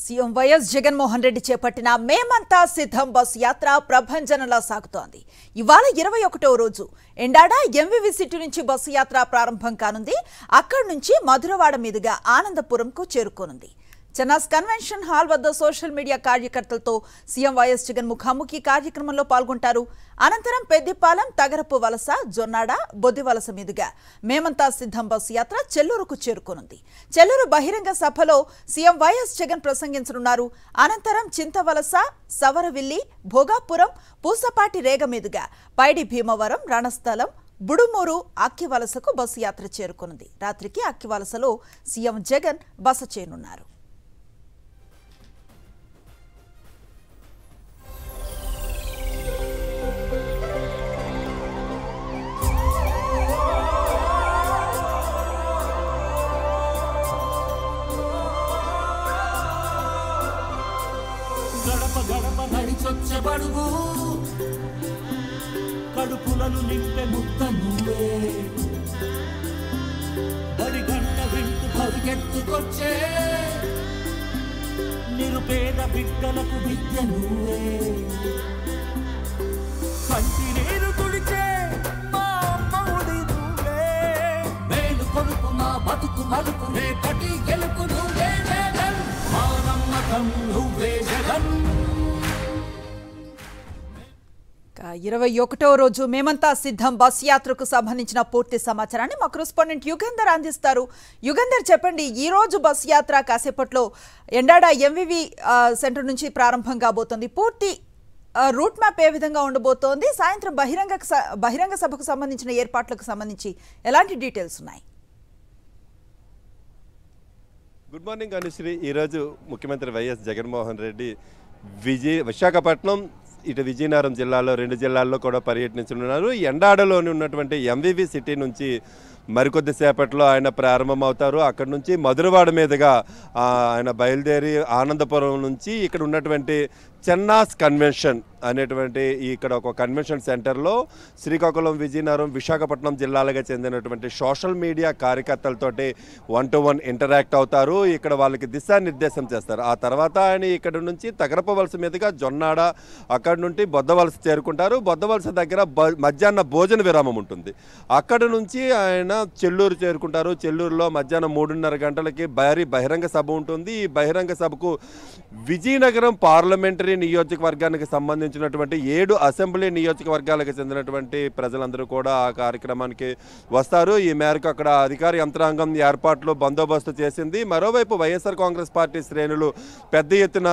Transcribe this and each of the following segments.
CM YS Jaganmohan Reddy చేపట్టిన మేమంతా సిద్ధం బస్ యాత్ర ప్రభంజనలా సాగుతోంది. ఇవాళ 21వ రోజు ఎండాడ ఎంవివి సిటీ నుంచి బస్సు యాత్ర ప్రారంభం కానుంది. అక్కడి నుంచి మధురవాడ మీదుగా ఆనందపురంకు చేరుకోనుంది. చెన్నాస్ కన్వెన్షన్ హాల్ వద్ద సోషల్ మీడియా కార్యకర్తలతో సీఎం వైఎస్ జగన్ ముఖాముఖి కార్యక్రమంలో పాల్గొంటారు. అనంతరం పెద్దిపాలెం, తగరపు వలస, జొన్నాడ, బొద్దివలస మీదుగా మేమంతా సిద్ధం బస్సు యాత్ర చెల్లూరుకు చేరుకోనుంది. చెల్లూరు బహిరంగ సభలో సీఎం వైఎస్ జగన్ ప్రసంగించనున్నారు. అనంతరం చింతవలస, సవరవిల్లి, భోగాపురం, పూసపాటి రేగ మీదుగా పైడి భీమవరం, రణస్థలం, బుడుమూరు, అక్కివలసకు బస్సు యాత్ర చేరుకోనుంది. రాత్రికి అక్కివలసలో సీఎం జగన్ బస చేయనున్నారు. గడప గడప నడిచొచ్చబడుగు కడుపులను నింపే ముద్ద నువ్వే బడి గంట వింటూ పరిగెత్తుకొచ్చే నిరుపేద బిడ్డలకు విద్య నువ్వే కంటి నీరు తుడిచే మా అమ్మఒడి నువ్వే మేలు కొడుకు మా బతుకు మలుపు రేపటి గెలుపు నువ్వే జగన్ మా నమ్మకం నువ్వే జగన్. 21వ రోజు మేమంతా సిద్ధం బస్ యాత్రకు సంబంధించిన పూర్తి సమాచారాన్ని మా కరెస్పాండెంట్ యుగంధర్ అందిస్తారు. యుగంధర్, చెప్పండి, ఈ రోజు బస్ యాత్ర కాసేపట్లో ఎండాడ ఎంవివి సెంటర్ నుంచి ప్రారంభం కాబోతోంది. పూర్తి రూట్ మ్యాప్ ఏ విధంగా ఉండబోతోంది? సాయంత్రం బహిరంగ సభకు సంబంధించిన ఏర్పాట్లకు సంబంధించి ఎలాంటి డీటెయిల్స్ ఉన్నాయి? Good morning Anusri. ఈరోజు ముఖ్యమంత్రి వైఎస్ జగన్మోహన్ రెడ్డి విశాఖపట్నం, ఇటు విజయనగరం జిల్లాలో 2 జిల్లాల్లో కూడా పర్యటించనున్నారు. ఎండాడలోని ఉన్నటువంటి ఎంవివి సిటీ నుంచి మరికొద్దిసేపట్లో ఆయన ప్రారంభమవుతారు. అక్కడి నుంచి మధురవాడ మీదుగా ఆయన బయలుదేరి ఆనందపురం నుంచి ఇక్కడ ఉన్నటువంటి చెన్నాస్ కన్వెన్షన్ అనేటువంటి ఇక్కడ ఒక కన్వెన్షన్ సెంటర్లో శ్రీకాకుళం, విజయనగరం, విశాఖపట్నం జిల్లాలుగా చెందినటువంటి సోషల్ మీడియా కార్యకర్తలతోటి 1-to-1 ఇంటరాక్ట్ అవుతారు. ఇక్కడ వాళ్ళకి దిశానిర్దేశం చేస్తారు. ఆ తర్వాత ఆయన ఇక్కడ నుంచి తగరపు వలస మీదుగా జొన్నాడ, అక్కడి నుండి బొద్దవలస చేరుకుంటారు. బొద్దవలస దగ్గర మధ్యాహ్న భోజన విరామం ఉంటుంది. అక్కడి నుంచి ఆయన చెల్లూరు చేరుకుంటారు. చెల్లూరులో మధ్యాహ్నం 3:30 గంటలకి బహిరంగ సభ ఉంటుంది. ఈ బహిరంగ సభకు విజయనగరం పార్లమెంటరీ నియోజకవర్గానికి సంబంధించినటువంటి 7 అసెంబ్లీ నియోజకవర్గాలకు చెందినటువంటి ప్రజలందరూ కూడా ఆ కార్యక్రమానికి వస్తారు. ఈ మేరకు అక్కడ అధికార యంత్రాంగం ఏర్పాట్లు, బందోబస్తు చేసింది. మరోవైపు వైఎస్ఆర్ కాంగ్రెస్ పార్టీ శ్రేణులు పెద్ద ఎత్తున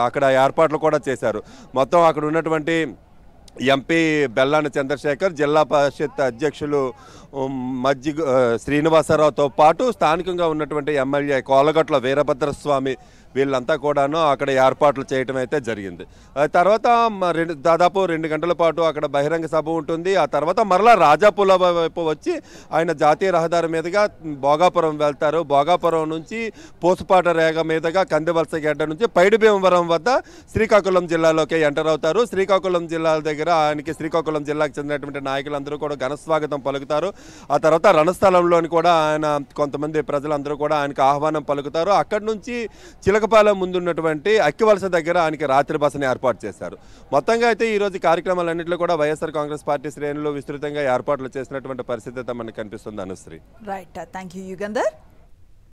అక్కడ ఏర్పాట్లు కూడా చేశారు. మొత్తం అక్కడ ఉన్నటువంటి ఎంపీ బెల్లాని చంద్రశేఖర్, జిల్లా పరిషత్ అధ్యక్షులు మజ్జి శ్రీనివాసరావుతో పాటు స్థానికంగా ఉన్నటువంటి ఎమ్మెల్యే కోలగట్ల వీరభద్రస్వామి వీళ్ళంతా కూడాను అక్కడ ఏర్పాట్లు చేయటం అయితే జరిగింది. తర్వాత దాదాపు 2 గంటల పాటు అక్కడ బహిరంగ సభ ఉంటుంది. ఆ తర్వాత మరలా రాజాపుల వైపు వచ్చి ఆయన జాతీయ రహదారి మీదుగా భోగాపురం వెళ్తారు. భోగాపురం నుంచి పూసపాట రేగ మీదుగా కందివలస గడ్డ నుంచి పైడి భీమవరం వద్ద శ్రీకాకుళం జిల్లాలోకి ఎంటర్ అవుతారు. శ్రీకాకుళం జిల్లా దగ్గర ఆయనకి శ్రీకాకుళం జిల్లాకు చెందినటువంటి నాయకులందరూ కూడా ఘనస్వాగతం పలుకుతారు. ఆ తర్వాత రణస్థలంలోని కూడా ఆయన కొంతమంది ప్రజలందరూ కూడా ఆయనకు ఆహ్వానం పలుకుతారు. అక్కడి నుంచి చిలకపాలెం ముందున్నటువంటి అక్కివలస దగ్గర ఆయనకి రాత్రి బసని ఏర్పాటు చేశారు. మొత్తంగా అయితే ఈరోజు కార్యక్రమాలన్నింటిలో కూడా వైఎస్ఆర్ కాంగ్రెస్ పార్టీ శ్రేణులు విస్తృతంగా ఏర్పాట్లు చేసినటువంటి పరిస్థితి అయితే మనకు కనిపిస్తుంది Anusri. Right, thank you Yugandhar.